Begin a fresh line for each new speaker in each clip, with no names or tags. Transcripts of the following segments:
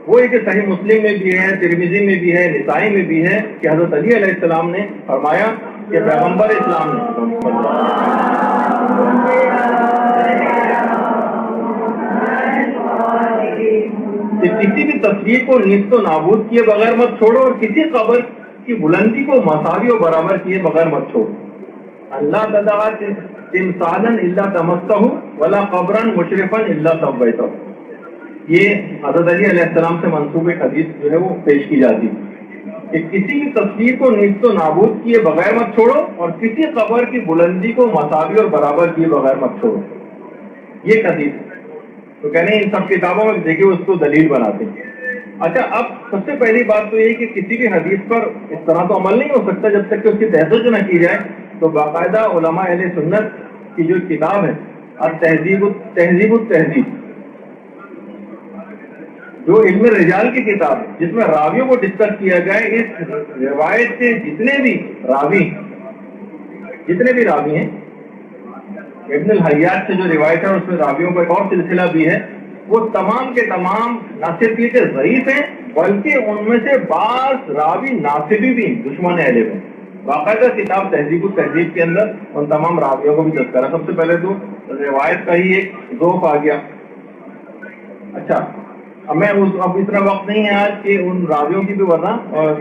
وہ ایک صحیح مسلم میں بھی ہے، ترمذی میں بھی ہے، نسائی میں بھی ہے کہ حضرت علی علیہ السلام نے فرمایا کہ پیغمبر اسلام نے کسی بھی تصویر کو نیست و نابود کیے بغیر مت چھوڑو اور کسی قبر کی بلندی کو مساوی و برابر کیے بغیر مت چھوڑو. اللہ تدعا تمثالا الا تمسہ ولا قبرا مشرفا الا سویتہ. یہ حضرت علی علیہ السلام سے منسوب ایک حدیث جو ہے وہ پیش کی جاتی کہ کسی بھی تصویر کو نیست و نابود کیے بغیر مت چھوڑو اور کسی قبر کی بلندی کو مساوی اور برابر کیے بغیر مت چھوڑو. یہ حدیث تو کہنے ان سب کتابوں میں دیکھیں اس کو دلیل بناتے ہیں. اچھا، اب سب سے پہلی بات تو یہ کہ کسی بھی حدیث پر اس طرح تو عمل نہیں ہو سکتا جب تک کہ اس کی تحقیق نہ کی جائے. تو باقاعدہ علماء اہل سنت کی جو کتاب ہے تہذیب التہذیب، جو علم رجال کی کتاب ہے جس میں راویوں کو ڈسکس کیا گیا، اس روایت سے جتنے بھی راوی ہیں، ابن الحیات سے جو روایت ہے اس میں راویوں کا ایک اور سلسلہ بھی ہے، وہ تمام کے تمام نہ صرف یہ کہ ضعیف ہیں بلکہ ان میں سے بعض راوی ناصبی بھی دشمن اہل ہیں. باقاعدہ کتاب تہذیب التہذیب کے اندر ان تمام راویوں کو بھی تذکرہ. سب سے پہلے تو روایت کا ہی ایک ذوق آ گیا. اچھا، اب اتنا وقت نہیں ہے آج کہ ان راویوں کی بھی ورنہ اور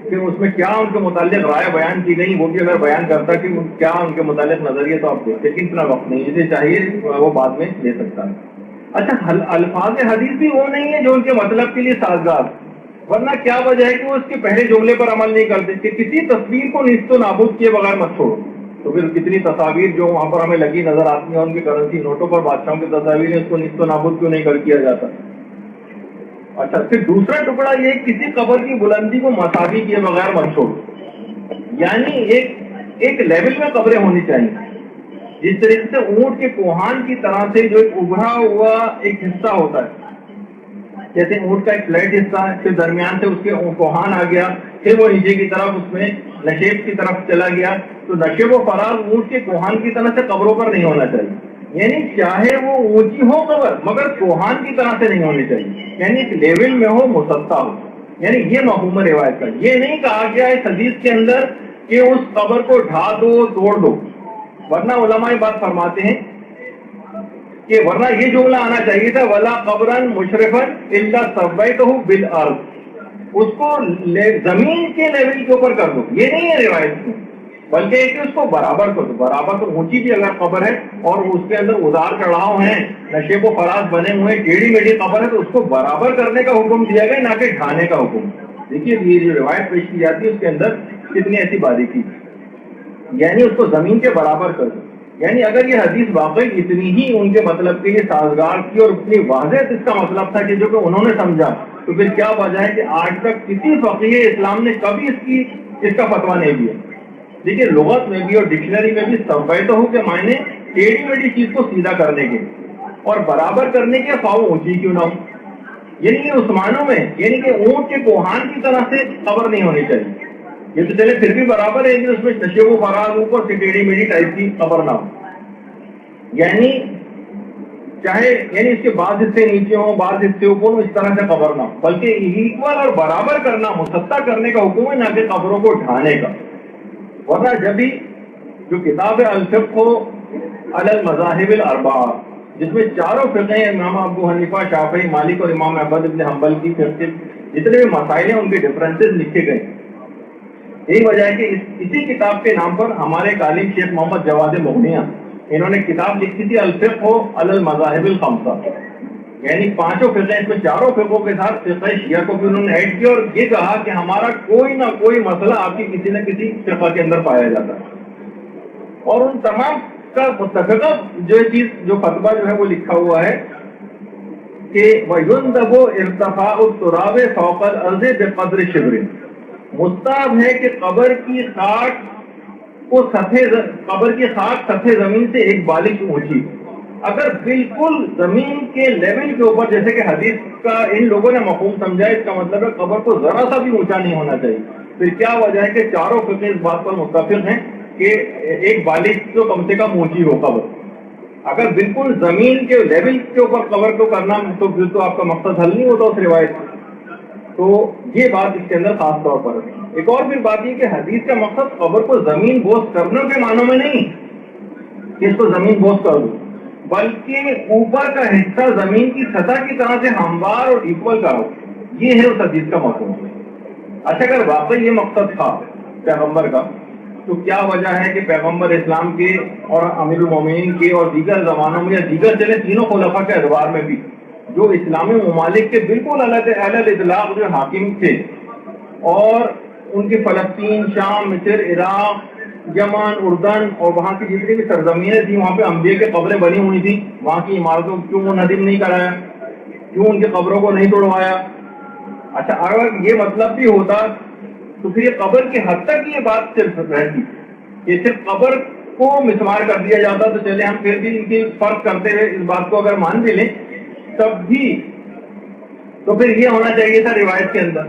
کہ اس میں کیا ان کے متعلق رائے بیان کی گئی وہ بھی اگر بیان کرتا کہ کیا ان کے متعلق نظریہ تو آپ دیکھتے، لیکن اتنا وقت نہیں، جسے چاہیے وہ بعد میں لے سکتا ہے. اچھا، الفاظ حدیث بھی وہ نہیں ہے جو ان کے مطلب کے لیے سازگار، ورنہ کیا وجہ ہے کہ وہ اس کے پہلے جملے پر عمل نہیں کرتے کہ کسی تصویر کو نیست و نابود کیے بغیر مت چھوڑو. تو پھر کتنی تصاویر جو وہاں پر ہمیں لگی نظر آتی ہیں ان کی کرنسی نوٹوں پر بادشاہوں کی تصاویر ہیں، اس کو نیست و نابود کیوں نہیں کیا جاتا. اچھا، پھر دوسرا ٹکڑا یہ کسی قبر کی بلندی کو مساوی کیے بغیر مت چھوڑو، یعنی ایک لیول میں قبریں ہونی چاہیے. جس طریقے سے اونٹ کے کوہان کی طرح سے جو ایک ابھرا ہوا ایک حصہ ہوتا ہے، جیسے اونٹ کا ایک فلیٹ حصہ ہے، پھر درمیان سے اس کے کوہان آ گیا، پھر وہ نیچے کی طرف اس میں نشیب کی طرف چلا گیا. تو نشیب و فراز اونٹ کے کوہان کی طرح سے قبروں پر نہیں ہونا چاہیے، یعنی چاہے وہ اونچی ہو قبر مگر کوہان کی طرح سے نہیں ہونی چاہیے، یعنی ایک لیول میں ہو، مسطح ہو. یعنی یہ مفہوم روایت کا. یہ نہیں کہا گیا اس حدیث کے اندر کہ اس قبر کو ڈھا دو، توڑ دو، ورنہ علماء یہ بات فرماتے ہیں کہ ورنہ یہ جملہ آنا چاہیے تھا ولا قبرا مشرفا الا سویتہ بالارض، اس کو زمین کے لیول کے اوپر کر دو. یہ نہیں ہے روایت، بلکہ ایک اس کو برابر کر دو. برابر تو اونچی بھی اگر قبر ہے اور اس کے اندر ادار چڑھاؤ ہیں، نشیب و فراز بنے ہوئے، ٹیڑھی میڑھی قبر ہے، تو اس کو برابر کرنے کا حکم دیا گیا، نہ کہ ڈھانے کا حکم. دیکھیے یہ جو روایت پیش کی جاتی ہے اس کے اندر کتنی ایسی باریکی، یعنی اس کو زمین کے برابر کر دو. یعنی اگر یہ حدیث واقعی اتنی ہی ان کے مطلب کے لیے سازگار تھی اور اتنی واضح اس کا مطلب تھا کہ جو کہ انہوں نے سمجھا، تو پھر کیا وجہ ہے کہ آج تک کسی فقیہ اسلام نے کبھی اس کا فتویٰ نہیں دیا. دیکھیے لغت میں بھی اور ڈکشنری میں بھی سویتہ کے معنی ٹیڑھی میڑھی چیز کو سیدھا کرنے کے اور برابر کرنے کے، خواہ اونچی کیوں نہ ہو. یعنی یہ عثمانوں میں یعنی کہ اونٹ کے کوہان کی طرح سے قبر نہیں ہونی چاہیے. یہ تو چلے پھر بھی برابر ہے کہ اس میں نشیب و فراز اوپر سے ٹیڑھی میڑھی ٹائپ کی قبر نہ ہو، یعنی چاہے یعنی اس کے بعض حصے نیچے ہوں، بعض حصے اوپر ہوں، اس طرح سے قبر نہ ہو، بلکہ ایکول اور برابر کرنا، مسطح کرنے کا حکم ہے، نہ کہ قبروں کو ڈھانے کا. ورنہ جب بھی جو کتاب ہے الفقہ علی المذاہب الاربعہ، جس میں چاروں فقہ امام ابو حنیفہ، شافعی، مالک اور امام احمد بن حنبل کی فقہ جتنے بھی مسائل ہیں ان کے ڈفرینسز لکھے گئے. یہی وجہ ہے کہ اسی کتاب کے نام پر ہمارے عالم شیخ محمد جواد مغنیہ انہوں نے کتاب لکھی تھی الفقہ علی المذاہب الخمسہ، یعنی پانچوں فقہ، اس میں چاروں فقہوں کے ساتھ فقہ شیعہ کو بھی انہوں نے ایڈ کیا اور یہ کہا کہ ہمارا کوئی نہ کوئی مسئلہ آپ کی کسی نہ کسی فقہ کے اندر پایا جاتا ہے. اور ان تمام کا متفقہ جو چیز جو فتویٰ جو ہے وہ لکھا ہوا ہے کہ وَيُنْدَبُ ارْتِفَاعُ التُّرَابِ فَوْقَ الْأَرْضِ بِقَدْرِ شِبْرٍ، مستحب ہے کہ قبر کی خاک سطح زمین سے ایک بالش اونچی. اگر بالکل زمین کے لیول کے اوپر، جیسے کہ حدیث کا ان لوگوں نے مفہوم سمجھا، اس کا مطلب ہے قبر کو ذرا سا بھی اونچا نہیں ہونا چاہیے. پھر کیا وجہ ہے کہ چاروں فقہ اس بات پر متفق ہیں کہ ایک بالش تو کم سے کم اونچی ہو قبر. اگر بالکل زمین کے لیول کے اوپر قبر کو کرنا تو پھر تو آپ کا مقصد حل نہیں ہوتا اس روایت سے. تو یہ بات اس کے اندر خاص طور پر ہے. ایک اور پھر بات یہ کہ حدیث کا مقصد قبر کو زمین بوس کرنے کے معنوں میں نہیں کہ اس کو زمین بوس کر دو، بلکہ اوپر کا حصہ زمین کی سطح کی طرح سے ہموار اور ایکول کرو. یہ ہے اس حدیث کا مفہوم. اچھا، اگر واقعی یہ مقصد تھا پیغمبر کا تو کیا وجہ ہے کہ پیغمبر اسلام کے اور امیر المومنین کے اور دیگر زمانوں میں یا دیگر چلے تینوں خلفاء کے ادوار میں بھی جو اسلامی ممالک کے بالکل اعلی اطلاق جو حاکم تھے اور ان کی فلسطین، شام، مصر، عراق، یمن، اردن اور وہاں کی جتنی بھی سرزمینیں تھیں وہاں پہ انبیاء کی قبریں بنی ہوئی تھیں، وہاں کی عمارتوں کیوں منہدم نہیں کرایا، کیوں ان کی قبروں کو نہیں توڑوایا؟ اچھا، اگر یہ مطلب بھی ہوتا تو پھر یہ قبر کی حد تک یہ بات صرف رہتی کہ صرف قبر کو مسمار کر دیا جاتا تو چلے ہم پھر بھی ان کی فرق کرتے ہوئے اس بات کو اگر مان بھی لیں تب بھی تو پھر یہ ہونا چاہیے تھا روایت کے اندر،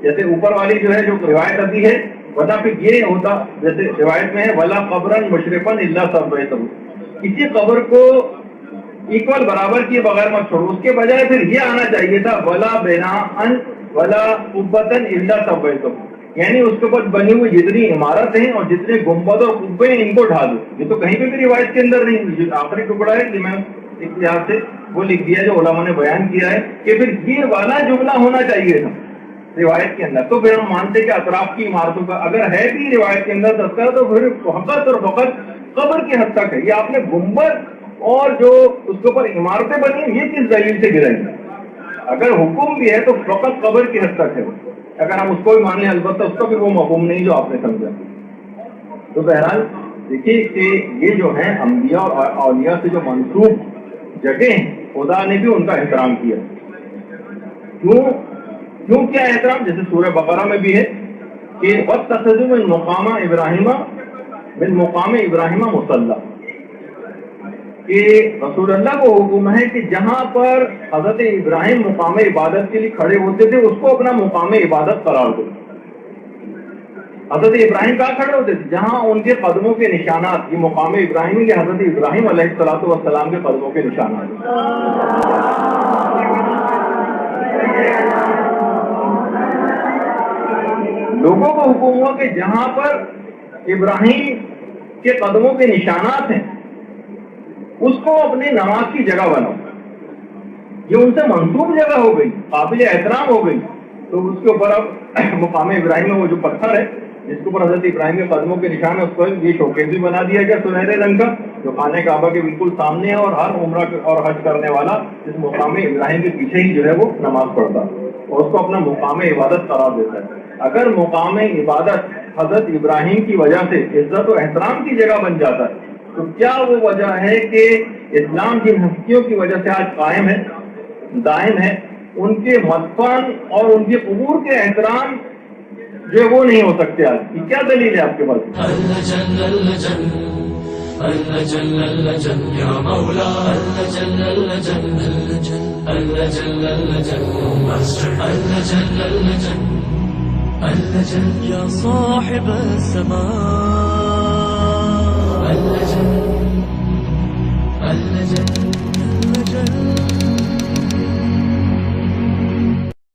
جیسے اوپر والی جو ہے جو روایت ابھی ہے ولا پھر یہ ہوتا جیسے روایت میں ہے ولا قبرن مشرفن الا سبیتہ، کسی قبر کو ایکول برابر کیے بغیر مت چھوڑو. اس کے بجائے پھر یہ آنا چاہیے تھا ولا بناءن ولا قبۃ الا سبیتہ، یعنی اس کے اوپر بنی ہوئی جتنی عمارت ہیں اور جتنے گنبد اور قبے ہیں ان کو ڈھا دو. یہ تو کہیں پہ بھی روایت کے اندر نہیں. جو آخری ٹکڑا ہے کہ میں ایک لحاظ سے وہ لکھ دیا جو علماء نے بیان کیا ہے کہ پھر یہ والا جملہ ہونا چاہیے تھا روایت کے اندر. تو پھر ہم مانتے کہ اطراف کی عمارتوں کا اگر ہے بھی روایت کے اندر تذکرہ تو پھر فقط اور فقط قبر کی حد تک ہے. یہ آپ نے گنبد اور جو اس کے اوپر عمارتیں بنی ہیں یہ کس دلیل سے گرائی؟ اگر حکم بھی ہے تو فقط قبر کی حد تک ہے. اگر ہم اس کو بھی مان لیں البتہ اس کا بھی وہ مفہوم نہیں جو آپ نے سمجھا. تو بہرحال دیکھیے کہ یہ جو ہیں انبیاء اور اولیاء سے جو منسوب جگہ ہیں خدا نے بھی ان کا احترام کیا. کیوں کیا احترام؟ جیسے سورہ بقرہ میں بھی ہے کہ وَاتَّخَذُوا مِن مقام ابراہیم مصلی، کہ رسول اللہ کو حکم ہے کہ جہاں پر حضرت ابراہیم مقام عبادت کے لیے کھڑے ہوتے تھے اس کو اپنا مقام عبادت قرار دو. حضرت ابراہیم کہاں کھڑے ہوتے تھے؟ جہاں ان کے قدموں کے نشانات، یہ مقام ابراہیم کے حضرت ابراہیم علیہ السلام کے قدموں کے نشانات. لوگوں کو حکم ہوا کہ جہاں پر ابراہیم کے قدموں کے نشانات ہیں اس کو اپنی نماز کی جگہ بناؤ. یہ ان سے منسوب جگہ ہو گئی، قابل احترام ہو گئی. تو اس کے اوپر اب مقام ابراہیم میں وہ جو پتھر ہے جس کے اوپر حضرت ابراہیم کے قدموں کے نشان ہے اس پر یہ شوکیس بھی بنا دیا گیا سنہرے رنگ کا جو خانہ کعبہ کے بالکل سامنے ہے، اور ہر عمرہ اور حج کرنے والا اس مقام ابراہیم کے پیچھے ہی جو ہے وہ نماز پڑھتا اور اس کو اپنا مقام عبادت قرار دیتا ہے. اگر مقام عبادت حضرت ابراہیم کی وجہ سے عزت و احترام کی جگہ بن جاتا ہے تو کیا وہ وجہ ہے کہ اسلام جن ہستیوں کی وجہ سے آج قائم ہے، دائم ہے، ان کے مدفن اور ان کے قبور کے احترام جو وہ نہیں ہو سکتے؟ آج کی کیا دلیل ہے آپ کے پاس؟
اللہ جل اللہ جل اللہ جل اللہ جل یا مولا اللہ جل اللہ جل اللہ جل اللہ جل اللہ جل اللہ جل اللہ جل اللہ جل یا صاحب السماء اللہ جل اللہ جل